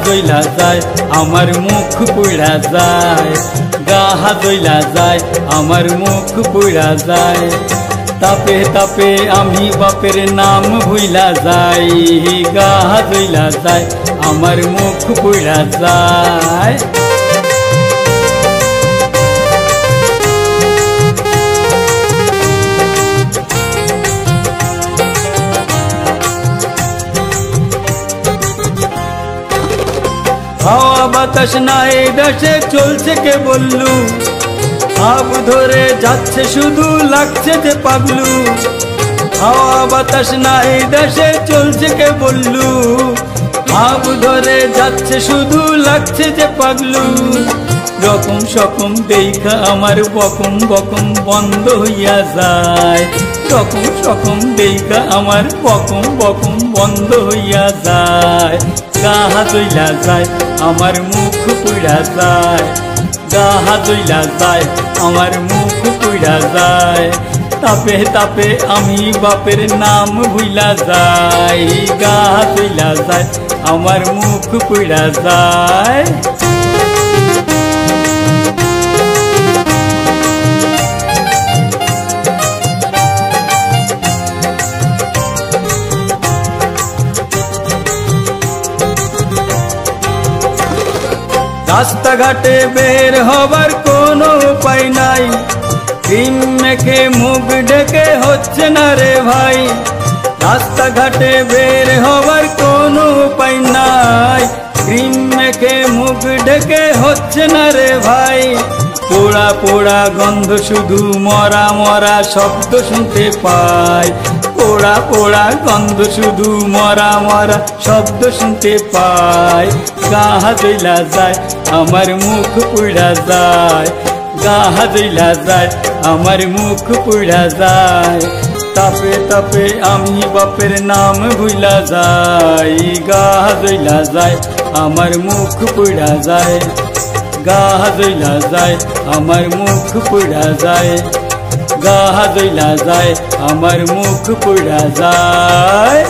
জ্বলা যায় আমার মুখ পুড়া যায়, গা জ্বলা যায় আমার মুখ পুড়া যায়। তাপে তাপে আমি বাপের নাম ভুইলা যাই, গা জ্বলা যায় আমার মুখ পুড়া যায়। হাওয়া বাতাস নাই দেশে চলছে কে বললু, হাব ধরে যাচ্ছে শুধু লাগছে যে পাগলু। হাওয়া বাতাস নাই দেশে চলছে কে বললু, হাব ধরে যাচ্ছে শুধু লাগছে যে পাগলু। রকম সকম দেখা আমার বকম বকম বন্ধ হইয়া যায়, রকম সকম দেখা আমার বকম বকম বন্ধ হইয়া যায়। গা জ্বলা যায় আমার মুখ পুড়া যায়, গা জ্বলা যায় আমার মুখ পুড়া যায়। তাপে তাপে আমি বাপের নাম ভুইলা যাই, গা জ্বলা যায় আমার মুখ পুড়া যায়। রাস্তাঘাটে বের হবার কোনো উপায় নাই, ক্রিম মেখে মুখ ঢেকে হচ্ছে না রে ভাই। রাস্তাঘাটে বের হবার কোনো উপায় নাই, ক্রিম মেখে মুখ ঢেকে হচ্ছে না রে ভাই। পোড়া পোড়া গন্ধ শুধু মরা মরা শব্দ শুনতে পাই, পোড়া পোড়া গন্ধ শুধু মরা মরা শব্দ শুনতে পাই। গা জ্বলা যায় আমার মুখ পুড়া যায়, গা জ্বলা যায় আমার মুখ পুড়া যায়। তাপে তাপে আমি বাপের নাম ভুইলা যাই, গা জ্বলা যায় আমার মুখ পুড়া যায়, গা জ্বলা যায় আমার মুখ পুড়া যায়, গা জ্বলা যায় আমার মুখ পুড়া যায়।